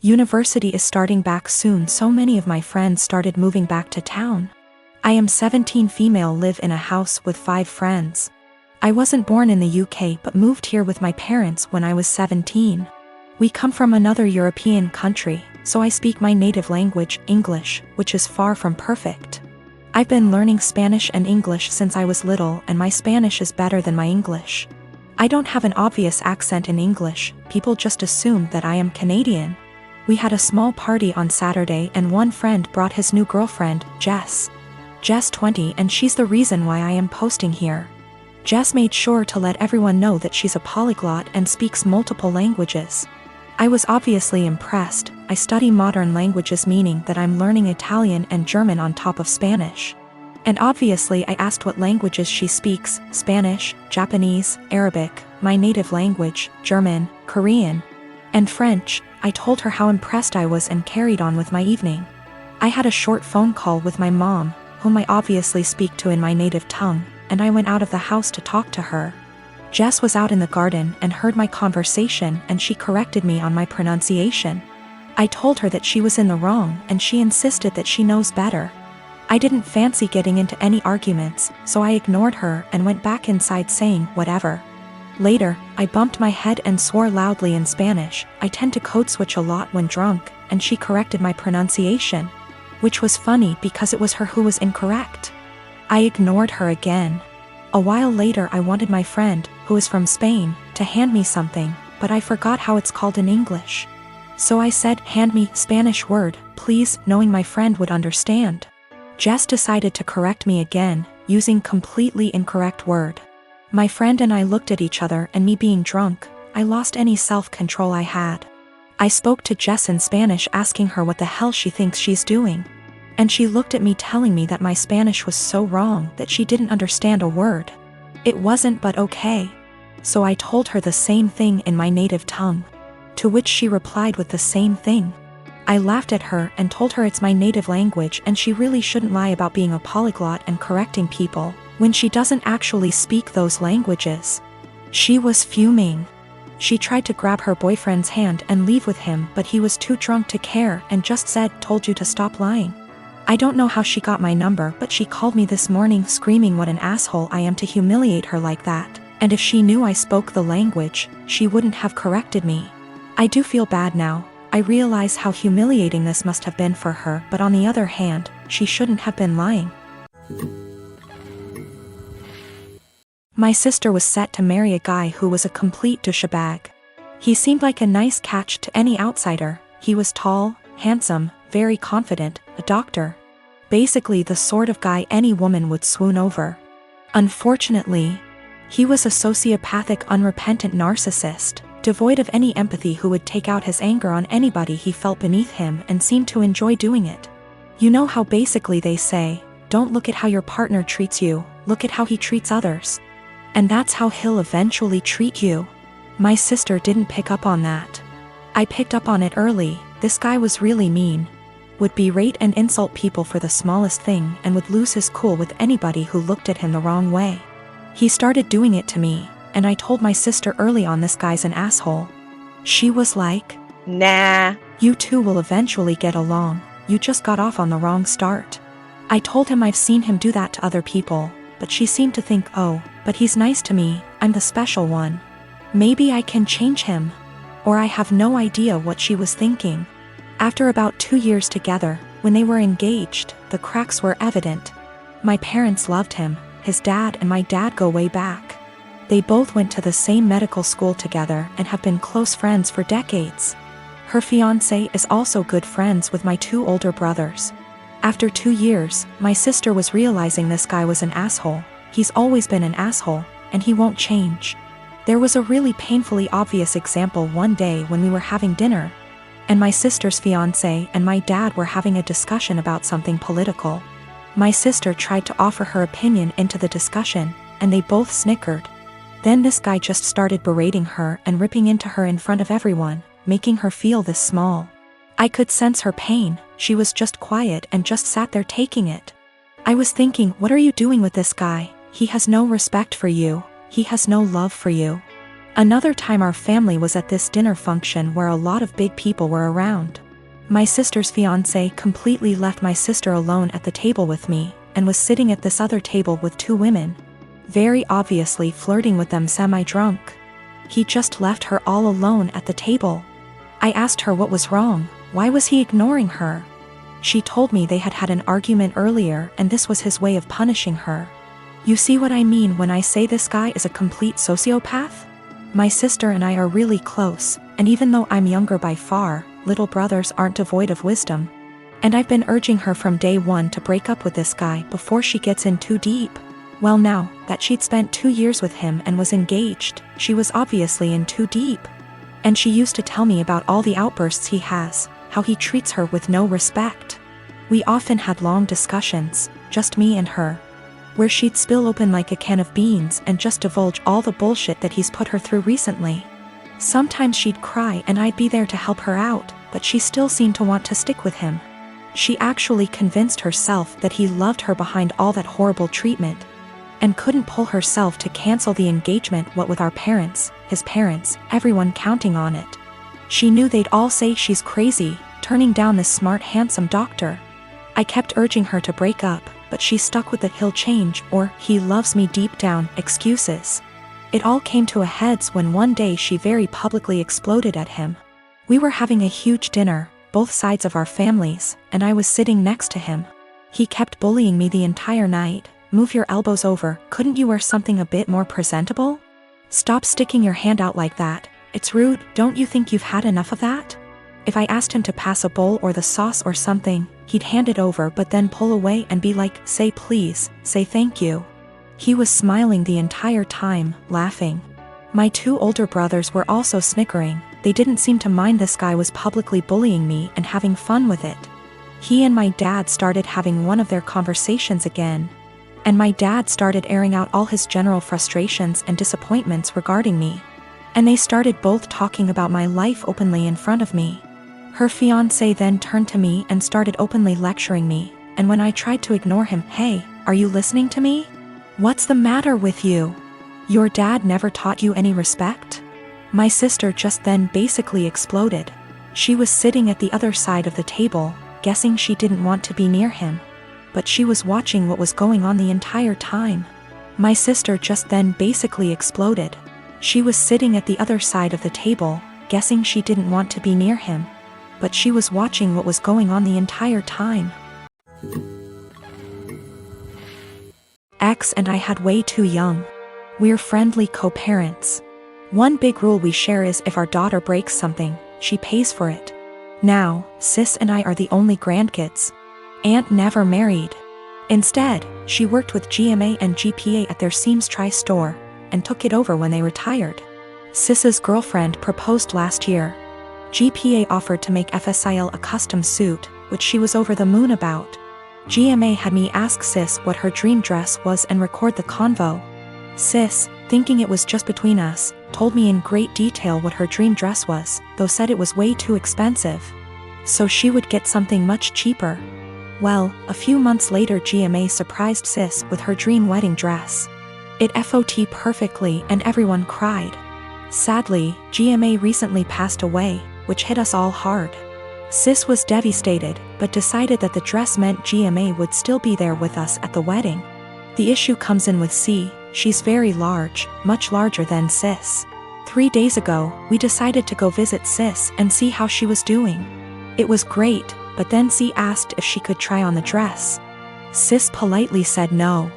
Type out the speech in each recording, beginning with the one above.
University is starting back soon, so many of my friends started moving back to town. I am 17 female, live in a house with 5 friends. I wasn't born in the UK but moved here with my parents when I was 17. We come from another European country, so I speak my native language, English, which is far from perfect. I've been learning Spanish and English since I was little, and my Spanish is better than my English. I don't have an obvious accent in English, people just assume that I am Canadian. We had a small party on Saturday and one friend brought his new girlfriend, Jess. Jess 20, and she's the reason why I am posting here. Jess made sure to let everyone know that she's a polyglot and speaks multiple languages. I was obviously impressed. I study modern languages, meaning that I'm learning Italian and German on top of Spanish. And obviously I asked what languages she speaks: Spanish, Japanese, Arabic, my native language, German, Korean, and French. I told her how impressed I was and carried on with my evening. I had a short phone call with my mom, whom I obviously speak to in my native tongue, and I went out of the house to talk to her. Jess was out in the garden and heard my conversation, and she corrected me on my pronunciation. I told her that she was in the wrong and she insisted that she knows better. I didn't fancy getting into any arguments, so I ignored her and went back inside saying whatever. Later, I bumped my head and swore loudly in Spanish. I tend to code switch a lot when drunk, and she corrected my pronunciation, which was funny because it was her who was incorrect. I ignored her again. A while later I wanted my friend, who is from Spain, to hand me something, but I forgot how it's called in English. So I said, "Hand me Spanish word, please," knowing my friend would understand. Jess decided to correct me again, using completely incorrect word. My friend and I looked at each other, and me being drunk, I lost any self-control I had. I spoke to Jess in Spanish asking her what the hell she thinks she's doing. And she looked at me telling me that my Spanish was so wrong that she didn't understand a word. It wasn't, but okay. So I told her the same thing in my native tongue, to which she replied with the same thing. I laughed at her and told her it's my native language and she really shouldn't lie about being a polyglot and correcting people when she doesn't actually speak those languages. She was fuming. She tried to grab her boyfriend's hand and leave with him, but he was too drunk to care and just said, "Told you to stop lying." I don't know how she got my number, but she called me this morning screaming what an asshole I am to humiliate her like that, and if she knew I spoke the language, she wouldn't have corrected me. I do feel bad now. I realize how humiliating this must have been for her, but on the other hand, she shouldn't have been lying. My sister was set to marry a guy who was a complete douchebag. He seemed like a nice catch to any outsider. He was tall, handsome, very confident, a doctor. Basically the sort of guy any woman would swoon over. Unfortunately, he was a sociopathic, unrepentant narcissist, devoid of any empathy, who would take out his anger on anybody he felt beneath him and seemed to enjoy doing it. You know how basically they say, don't look at how your partner treats you, look at how he treats others. And that's how he'll eventually treat you. My sister didn't pick up on that. I picked up on it early. This guy was really mean. Would berate and insult people for the smallest thing and would lose his cool with anybody who looked at him the wrong way. He started doing it to me, and I told my sister early on, this guy's an asshole. She was like, "Nah, you two will eventually get along, you just got off on the wrong start." I told him I've seen him do that to other people, but she seemed to think, oh, but he's nice to me, I'm the special one. Maybe I can change him. Or I have no idea what she was thinking. After about 2 years together, when they were engaged, the cracks were evident. My parents loved him. His dad and my dad go way back. They both went to the same medical school together and have been close friends for decades. Her fiancé is also good friends with my 2 older brothers. After 2 years, my sister was realizing this guy was an asshole. He's always been an asshole, and he won't change. There was a really painfully obvious example one day when we were having dinner, and my sister's fiancé and my dad were having a discussion about something political. My sister tried to offer her opinion into the discussion, and they both snickered. Then this guy just started berating her and ripping into her in front of everyone, making her feel this small. I could sense her pain. She was just quiet and just sat there taking it. I was thinking, what are you doing with this guy? He has no respect for you. He has no love for you. Another time our family was at this dinner function where a lot of big people were around. My sister's fiancé completely left my sister alone at the table with me, and was sitting at this other table with two women, very obviously flirting with them semi-drunk. He just left her all alone at the table. I asked her what was wrong, why was he ignoring her? She told me they had had an argument earlier and this was his way of punishing her. You see what I mean when I say this guy is a complete sociopath? My sister and I are really close, and even though I'm younger by far, little brothers aren't devoid of wisdom. And I've been urging her from day one to break up with this guy before she gets in too deep. Well, now that she'd spent 2 years with him and was engaged, she was obviously in too deep. And she used to tell me about all the outbursts he has, how he treats her with no respect. We often had long discussions, just me and her, where she'd spill open like a can of beans and just divulge all the bullshit that he's put her through recently. Sometimes she'd cry and I'd be there to help her out, but she still seemed to want to stick with him. She actually convinced herself that he loved her behind all that horrible treatment, and couldn't pull herself to cancel the engagement, what with our parents, his parents, everyone counting on it. She knew they'd all say she's crazy, turning down this smart handsome doctor. I kept urging her to break up, but she stuck with the "he'll change" or "he loves me deep down" excuses. It all came to a head when one day she very publicly exploded at him. We were having a huge dinner, both sides of our families, and I was sitting next to him. He kept bullying me the entire night. "Move your elbows over, couldn't you wear something a bit more presentable? Stop sticking your hand out like that, it's rude, don't you think you've had enough of that?" If I asked him to pass a bowl or the sauce or something, he'd hand it over but then pull away and be like, "Say please, say thank you." He was smiling the entire time, laughing. My 2 older brothers were also snickering. They didn't seem to mind this guy was publicly bullying me and having fun with it. He and my dad started having one of their conversations again, and my dad started airing out all his general frustrations and disappointments regarding me. And they started both talking about my life openly in front of me. Her fiancé then turned to me and started openly lecturing me, and when I tried to ignore him, "Hey, are you listening to me? What's the matter with you? Your dad never taught you any respect?" My sister just then basically exploded. She was sitting at the other side of the table, guessing she didn't want to be near him, but she was watching what was going on the entire time. My sister just then basically exploded. She was sitting at the other side of the table, guessing she didn't want to be near him, but she was watching what was going on the entire time. X and I had way too young. We're friendly co-parents. One big rule we share is if our daughter breaks something, she pays for it. Now, sis and I are the only grandkids. Aunt never married. Instead, she worked with GMA and GPA at their Seams store, and took it over when they retired. Sis's girlfriend proposed last year. GPA offered to make FSIL a custom suit, which she was over the moon about. GMA had me ask Sis what her dream dress was and record the convo. Sis, thinking it was just between us, told me in great detail what her dream dress was, though said it was way too expensive. So she would get something much cheaper. Well, a few months later GMA surprised Sis with her dream wedding dress. It FOT perfectly and everyone cried. Sadly, GMA recently passed away, which hit us all hard. Sis was devastated, but decided that the dress meant GMA would still be there with us at the wedding. The issue comes in with C. She's very large, much larger than Sis. 3 days ago, we decided to go visit Sis and see how she was doing. It was great, but then C asked if she could try on the dress. Sis politely said no.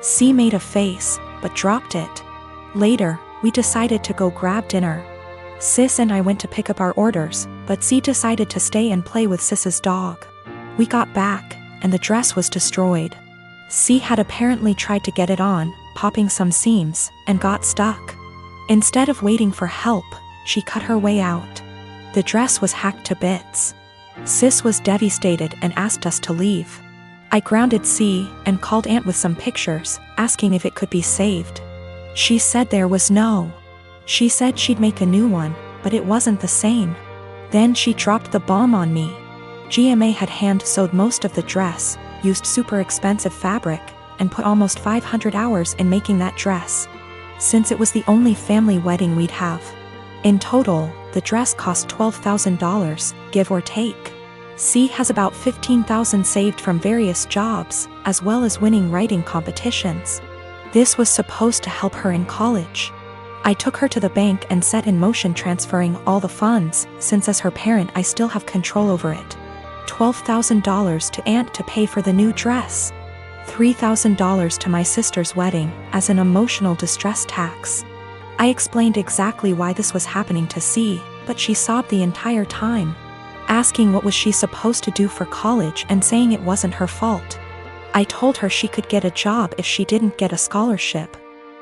C made a face, but dropped it. Later, we decided to go grab dinner. Sis and I went to pick up our orders, but C decided to stay and play with Sis's dog. We got back, and the dress was destroyed. C had apparently tried to get it on, popping some seams, and got stuck. Instead of waiting for help, she cut her way out. The dress was hacked to bits. Sis was devastated and asked us to leave. I grounded C and called Aunt with some pictures, asking if it could be saved. She said there was no. She said she'd make a new one, but it wasn't the same. Then she dropped the bomb on me. GMA had hand-sewed most of the dress, used super expensive fabric, and put almost 500 hours in making that dress. since it was the only family wedding we'd have. In total, the dress cost $12,000, give or take. C has about $15,000 saved from various jobs, as well as winning writing competitions. This was supposed to help her in college. I took her to the bank and set in motion transferring all the funds, since as her parent I still have control over it. $12,000 to aunt to pay for the new dress. $3,000 to my sister's wedding, as an emotional distress tax. I explained exactly why this was happening to C, but she sobbed the entire time, asking what was she supposed to do for college and saying it wasn't her fault. I told her she could get a job if she didn't get a scholarship.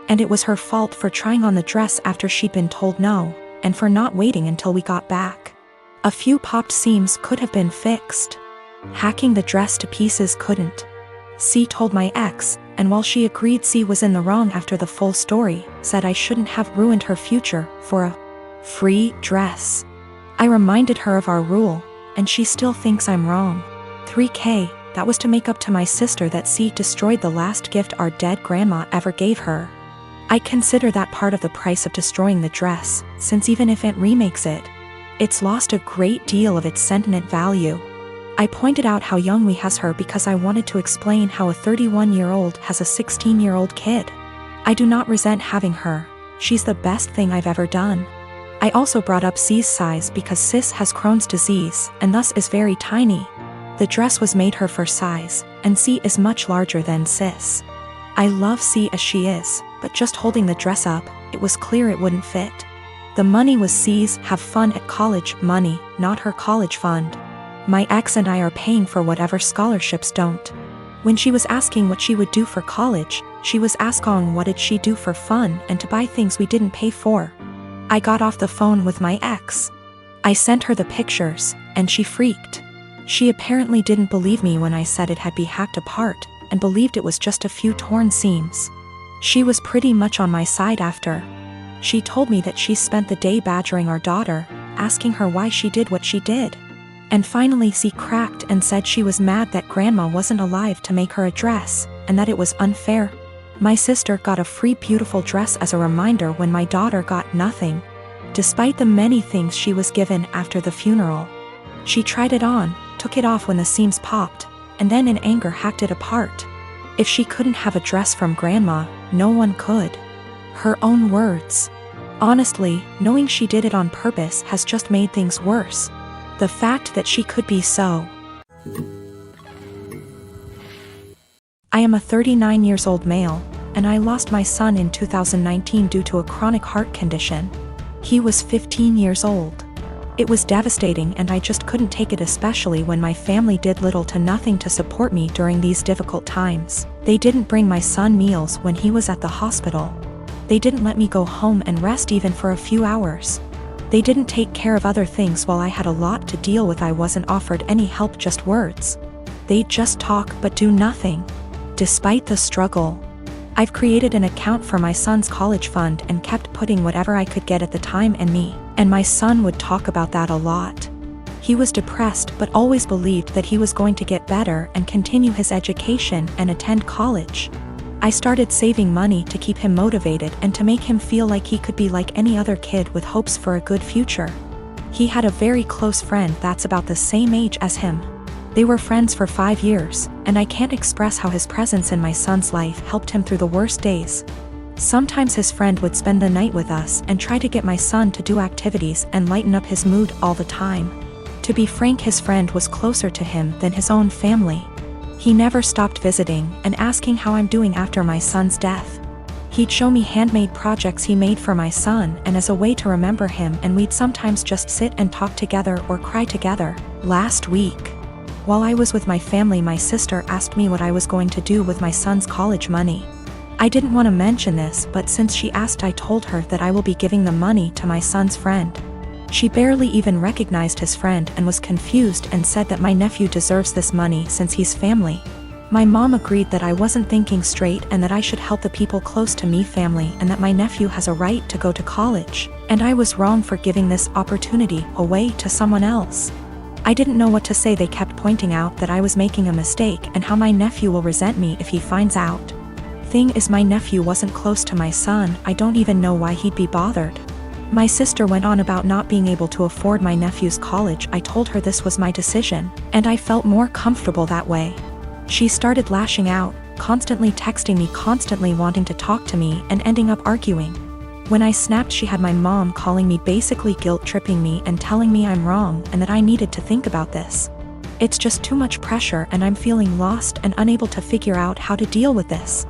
And it was her fault for trying on the dress after she'd been told no, and for not waiting until we got back. A few popped seams could have been fixed. Hacking the dress to pieces couldn't. C told my ex, and while she agreed C was in the wrong after the full story, said I shouldn't have ruined her future for a free dress. I reminded her of our rule, and she still thinks I'm wrong. $3,000, that was to make up to my sister that C destroyed the last gift our dead grandma ever gave her. I consider that part of the price of destroying the dress, since even if Aunt remakes it, it's lost a great deal of its sentiment value. I pointed out how young we has her because I wanted to explain how a 31-year-old has a 16-year-old kid. I do not resent having her, she's the best thing I've ever done. I also brought up C's size because Sis has Crohn's disease and thus is very tiny. The dress was made her for size, and C is much larger than Sis. I love C as she is, but just holding the dress up, it was clear it wouldn't fit. The money was C's have fun at college money, not her college fund. My ex and I are paying for whatever scholarships don't. When she was asking what she would do for college, she was asking what did she do for fun and to buy things we didn't pay for. I got off the phone with my ex. I sent her the pictures, and she freaked. She apparently didn't believe me when I said it had been hacked apart, and believed it was just a few torn seams. She was pretty much on my side after. She told me that she spent the day badgering our daughter, asking her why she did what she did. And finally she cracked and said she was mad that grandma wasn't alive to make her a dress, and that it was unfair. My sister got a free beautiful dress as a reminder when my daughter got nothing, despite the many things she was given after the funeral. She tried it on, took it off when the seams popped, and then in anger hacked it apart. If she couldn't have a dress from grandma, no one could. Her own words. Honestly, knowing she did it on purpose has just made things worse. The fact that she could be so. I am a 39 years old male, and I lost my son in 2019 due to a chronic heart condition. He was 15 years old. It was devastating and I just couldn't take it, especially when my family did little to nothing to support me during these difficult times. They didn't bring my son meals when he was at the hospital. They didn't let me go home and rest even for a few hours. They didn't take care of other things while I had a lot to deal with. I wasn't offered any help, just words. They'd just talk but do nothing. Despite the struggle, I've created an account for my son's college fund and kept putting whatever I could get at the time, and my son would talk about that a lot. He was depressed but always believed that he was going to get better and continue his education and attend college. I started saving money to keep him motivated and to make him feel like he could be like any other kid with hopes for a good future. He had a very close friend that's about the same age as him. They were friends for 5 years, and I can't express how his presence in my son's life helped him through the worst days. Sometimes his friend would spend the night with us and try to get my son to do activities and lighten up his mood all the time. To be frank, his friend was closer to him than his own family. He never stopped visiting and asking how I'm doing after my son's death. He'd show me handmade projects he made for my son and as a way to remember him, and we'd sometimes just sit and talk together or cry together. Last week, while I was with my family, my sister asked me what I was going to do with my son's college money. I didn't want to mention this, but since she asked, I told her that I will be giving the money to my son's friend. She barely even recognized his friend and was confused and said that my nephew deserves this money since he's family. My mom agreed that I wasn't thinking straight and that I should help the people close to me, family, and that my nephew has a right to go to college, and I was wrong for giving this opportunity away to someone else. I didn't know what to say. They kept pointing out that I was making a mistake and how my nephew will resent me if he finds out. thing is, my nephew wasn't close to my son. I don't even know why he'd be bothered. My sister went on about not being able to afford my nephew's college. I told her this was my decision, and I felt more comfortable that way. She started lashing out, constantly texting me, constantly wanting to talk to me, and ending up arguing. When I snapped, she had my mom calling me, basically guilt-tripping me and telling me I'm wrong and that I needed to think about this. It's just too much pressure, and I'm feeling lost and unable to figure out how to deal with this.